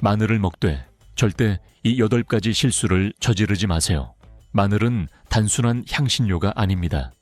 마늘을 먹되 절대 이 8가지 실수를 저지르지 마세요. 마늘은 단순한 향신료가 아닙니다.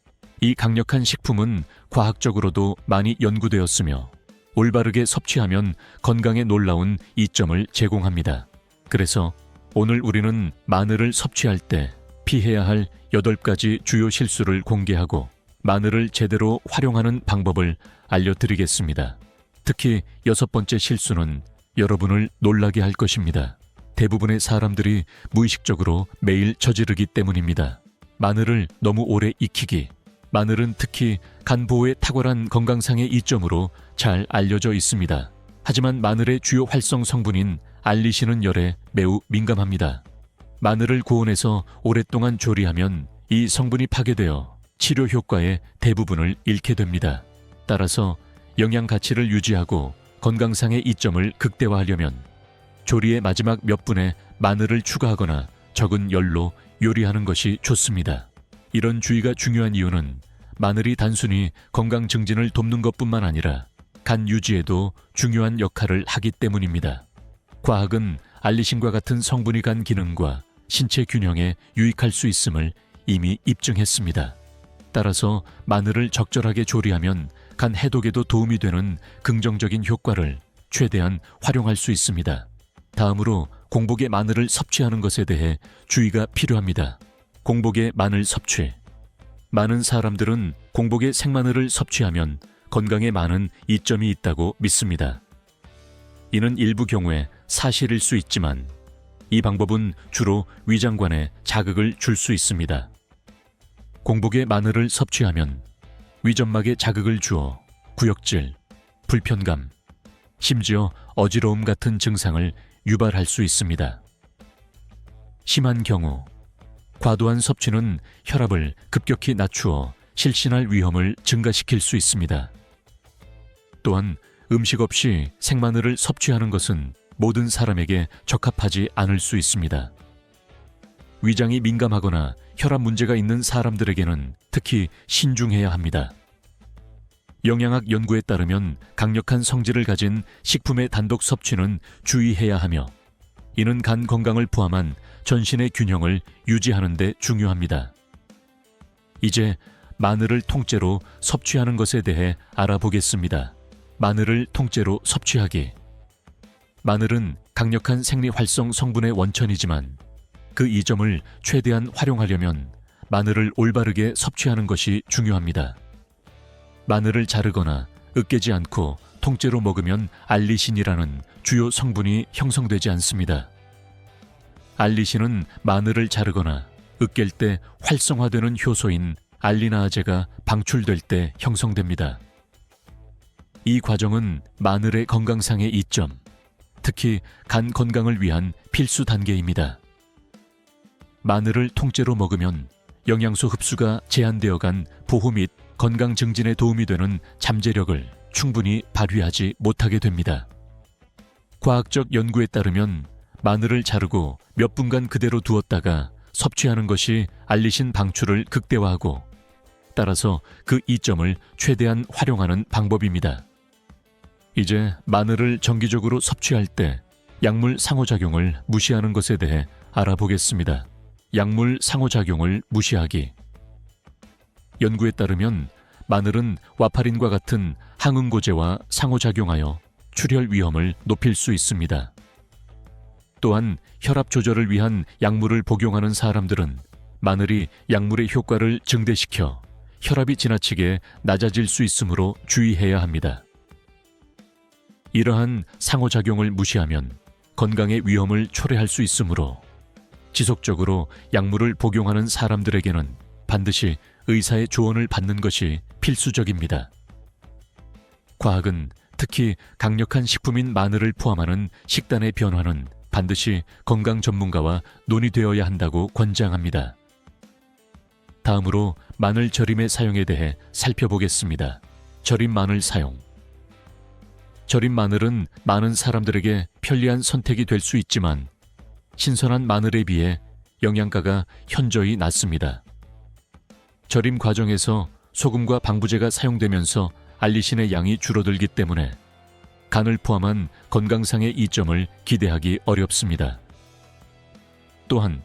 이 강력한 식품은 과학적으로도 많이 연구되었으며 올바르게 섭취하면 건강에 놀라운 이점을 제공합니다. 그래서 오늘 우리는 마늘을 섭취할 때 피해야 할 8가지 주요 실수를 공개하고 마늘을 제대로 활용하는 방법을 알려드리겠습니다. 특히 6번째 실수는 여러분을 놀라게 할 것입니다. 대부분의 사람들이 무의식적으로 매일 저지르기 때문입니다. 마늘을 너무 오래 익히기. 마늘은 특히 간 보호에 탁월한 건강상의 이점으로 잘 알려져 있습니다. 하지만 마늘의 주요 활성 성분인 알리신은 열에 매우 민감합니다. 마늘을 고온에서 오랫동안 조리하면 이 성분이 파괴되어 치료 효과의 대부분을 잃게 됩니다. 따라서 영양 가치를 유지하고 건강상의 이점을 극대화하려면 조리의 마지막 몇 분에 마늘을 추가하거나 적은 열로 요리하는 것이 좋습니다. 이런 주의가 중요한 이유는 마늘이 단순히 건강 증진을 돕는 것뿐만 아니라 간 유지에도 중요한 역할을 하기 때문입니다. 과학은 알리신과 같은 성분이 간 기능과 신체 균형에 유익할 수 있음을 이미 입증했습니다. 따라서 마늘을 적절하게 조리하면 간 해독에도 도움이 되는 긍정적인 효과를 최대한 활용할 수 있습니다. 다음으로 공복에 마늘을 섭취하는 것에 대해 주의가 필요합니다. 공복에 마늘 섭취. 많은 사람들은 공복에 생마늘을 섭취하면 건강에 많은 이점이 있다고 믿습니다. 이는 일부 경우에 사실일 수 있지만 이 방법은 주로 위장관에 자극을 줄 수 있습니다. 공복에 마늘을 섭취하면 위점막에 자극을 주어 구역질, 불편감, 심지어 어지러움 같은 증상을 유발할 수 있습니다. 심한 경우 과도한 섭취는 혈압을 급격히 낮추어 실신할 위험을 증가시킬 수 있습니다. 또한 음식 없이 생마늘을 섭취하는 것은 모든 사람에게 적합하지 않을 수 있습니다. 위장이 민감하거나 혈압 문제가 있는 사람들에게는 특히 신중해야 합니다. 영양학 연구에 따르면 강력한 성질을 가진 식품의 단독 섭취는 주의해야 하며 이는 간 건강을 포함한 전신의 균형을 유지하는 데 중요합니다. 이제 마늘을 통째로 섭취하는 것에 대해 알아보겠습니다. 마늘을 통째로 섭취하기. 마늘은 강력한 생리활성 성분의 원천이지만 그 이점을 최대한 활용하려면 마늘을 올바르게 섭취하는 것이 중요합니다. 마늘을 자르거나 으깨지 않고 통째로 먹으면 알리신이라는 주요 성분이 형성되지 않습니다. 알리신은 마늘을 자르거나 으깰 때 활성화되는 효소인 알리나아제가 방출될 때 형성됩니다. 이 과정은 마늘의 건강상의 이점, 특히 간 건강을 위한 필수 단계입니다. 마늘을 통째로 먹으면 영양소 흡수가 제한되어 간 보호 및 건강 증진에 도움이 되는 잠재력을 충분히 발휘하지 못하게 됩니다. 과학적 연구에 따르면 마늘을 자르고 몇 분간 그대로 두었다가 섭취하는 것이 알리신 방출을 극대화하고 따라서 그 이점을 최대한 활용하는 방법입니다. 이제 마늘을 정기적으로 섭취할 때 약물 상호작용을 무시하는 것에 대해 알아보겠습니다. 약물 상호작용을 무시하기. 연구에 따르면 마늘은 와파린과 같은 항응고제와 상호작용하여 출혈 위험을 높일 수 있습니다. 또한 혈압 조절을 위한 약물을 복용하는 사람들은 마늘이 약물의 효과를 증대시켜 혈압이 지나치게 낮아질 수 있으므로 주의해야 합니다. 이러한 상호작용을 무시하면 건강의 위험을 초래할 수 있으므로 지속적으로 약물을 복용하는 사람들에게는 반드시 의사의 조언을 받는 것이 필수적입니다. 과학은 특히 강력한 식품인 마늘을 포함하는 식단의 변화는 반드시 건강 전문가와 논의되어야 한다고 권장합니다. 다음으로 마늘 절임의 사용에 대해 살펴보겠습니다. 절임 마늘 사용. 절임 마늘은 많은 사람들에게 편리한 선택이 될 수 있지만 신선한 마늘에 비해 영양가가 현저히 낮습니다. 절임 과정에서 소금과 방부제가 사용되면서 알리신의 양이 줄어들기 때문에 간을 포함한 건강상의 이점을 기대하기 어렵습니다. 또한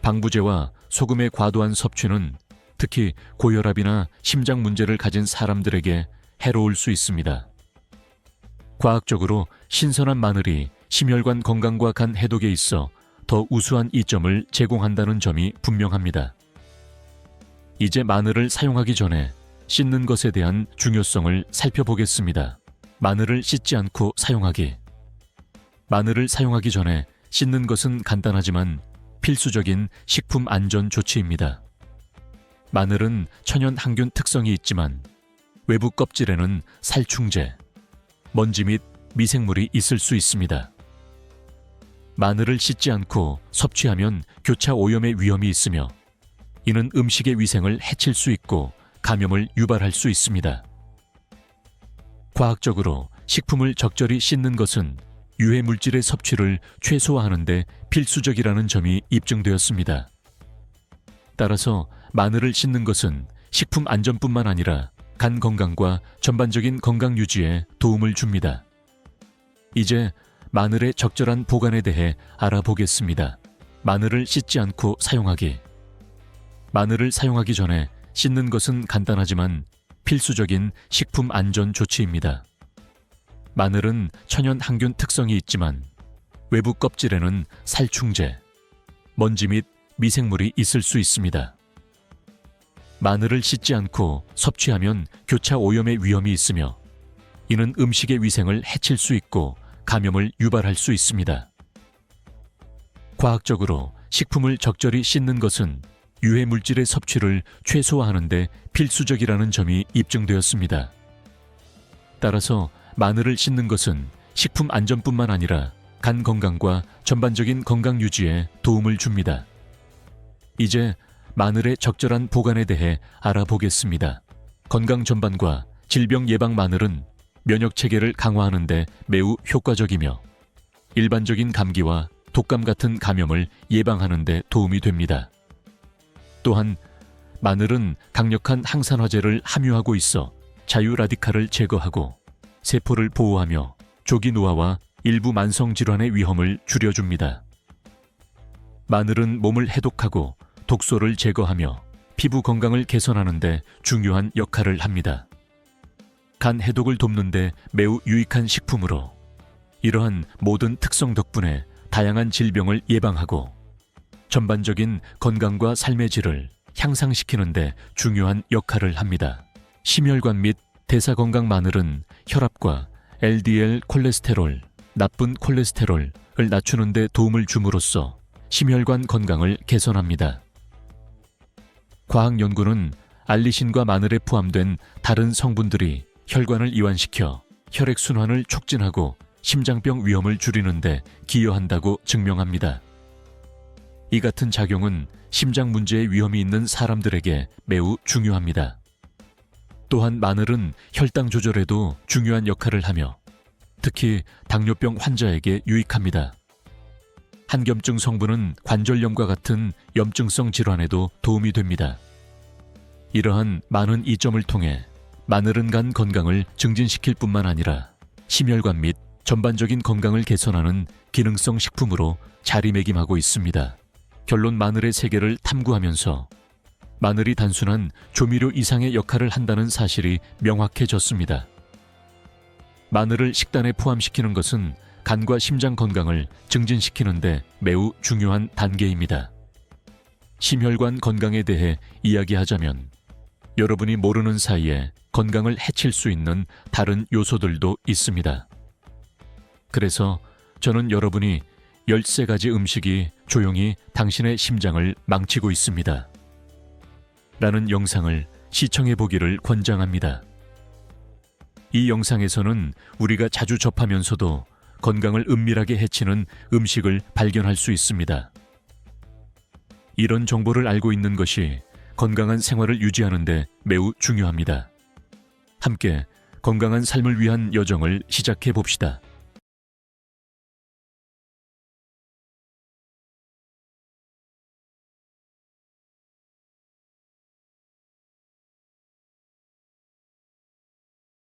방부제와 소금의 과도한 섭취는 특히 고혈압이나 심장 문제를 가진 사람들에게 해로울 수 있습니다. 과학적으로 신선한 마늘이 심혈관 건강과 간 해독에 있어 더 우수한 이점을 제공한다는 점이 분명합니다. 이제 마늘을 사용하기 전에 씻는 것에 대한 중요성을 살펴보겠습니다. 마늘을 씻지 않고 사용하기. 마늘을 사용하기 전에 씻는 것은 간단하지만 필수적인 식품 안전 조치입니다. 마늘은 천연 항균 특성이 있지만 외부 껍질에는 살충제, 먼지 및 미생물이 있을 수 있습니다. 마늘을 씻지 않고 섭취하면 교차 오염의 위험이 있으며 이는 음식의 위생을 해칠 수 있고 감염을 유발할 수 있습니다. 과학적으로 식품을 적절히 씻는 것은 유해 물질의 섭취를 최소화하는 데 필수적이라는 점이 입증되었습니다. 따라서 마늘을 씻는 것은 식품 안전뿐만 아니라 간 건강과 전반적인 건강 유지에 도움을 줍니다. 이제 마늘의 적절한 보관에 대해 알아보겠습니다. 마늘을 씻지 않고 사용하기. 마늘을 사용하기 전에 씻는 것은 간단하지만 필수적인 식품 안전 조치입니다. 마늘은 천연 항균 특성이 있지만 외부 껍질에는 살충제, 먼지 및 미생물이 있을 수 있습니다. 마늘을 씻지 않고 섭취하면 교차 오염의 위험이 있으며 이는 음식의 위생을 해칠 수 있고 감염을 유발할 수 있습니다. 과학적으로 식품을 적절히 씻는 것은 유해 물질의 섭취를 최소화하는 데 필수적이라는 점이 입증되었습니다. 따라서 마늘을 씻는 것은 식품 안전뿐만 아니라 간 건강과 전반적인 건강 유지에 도움을 줍니다. 이제 마늘의 적절한 보관에 대해 알아보겠습니다. 건강 전반과 질병 예방. 마늘은 면역 체계를 강화하는 데 매우 효과적이며 일반적인 감기와 독감 같은 감염을 예방하는 데 도움이 됩니다. 또한 마늘은 강력한 항산화제를 함유하고 있어 자유 라디칼을 제거하고 세포를 보호하며 조기 노화와 일부 만성 질환의 위험을 줄여줍니다. 마늘은 몸을 해독하고 독소를 제거하며 피부 건강을 개선하는 데 중요한 역할을 합니다. 간 해독을 돕는 데 매우 유익한 식품으로 이러한 모든 특성 덕분에 다양한 질병을 예방하고 전반적인 건강과 삶의 질을 향상시키는 데 중요한 역할을 합니다. 심혈관 및 대사 건강. 마늘은 혈압과 LDL 콜레스테롤, 나쁜 콜레스테롤을 낮추는 데 도움을 줌으로써 심혈관 건강을 개선합니다. 과학 연구는 알리신과 마늘에 포함된 다른 성분들이 혈관을 이완시켜 혈액순환을 촉진하고 심장병 위험을 줄이는 데 기여한다고 증명합니다. 이 같은 작용은 심장 문제의 위험이 있는 사람들에게 매우 중요합니다. 또한 마늘은 혈당 조절에도 중요한 역할을 하며 특히 당뇨병 환자에게 유익합니다. 한겸증 성분은 관절염과 같은 염증성 질환에도 도움이 됩니다. 이러한 많은 이점을 통해 마늘은 간 건강을 증진시킬 뿐만 아니라 심혈관 및 전반적인 건강을 개선하는 기능성 식품으로 자리매김하고 있습니다. 결론. 마늘의 세계를 탐구하면서 마늘이 단순한 조미료 이상의 역할을 한다는 사실이 명확해졌습니다. 마늘을 식단에 포함시키는 것은 간과 심장 건강을 증진시키는 데 매우 중요한 단계입니다. 심혈관 건강에 대해 이야기하자면 여러분이 모르는 사이에 건강을 해칠 수 있는 다른 요소들도 있습니다. 그래서 저는 여러분이 13가지 음식이 조용히 당신의 심장을 망치고 있습니다. 라는 영상을 시청해 보기를 권장합니다. 이 영상에서는 우리가 자주 접하면서도 건강을 은밀하게 해치는 음식을 발견할 수 있습니다. 이런 정보를 알고 있는 것이 건강한 생활을 유지하는 데 매우 중요합니다. 함께 건강한 삶을 위한 여정을 시작해 봅시다.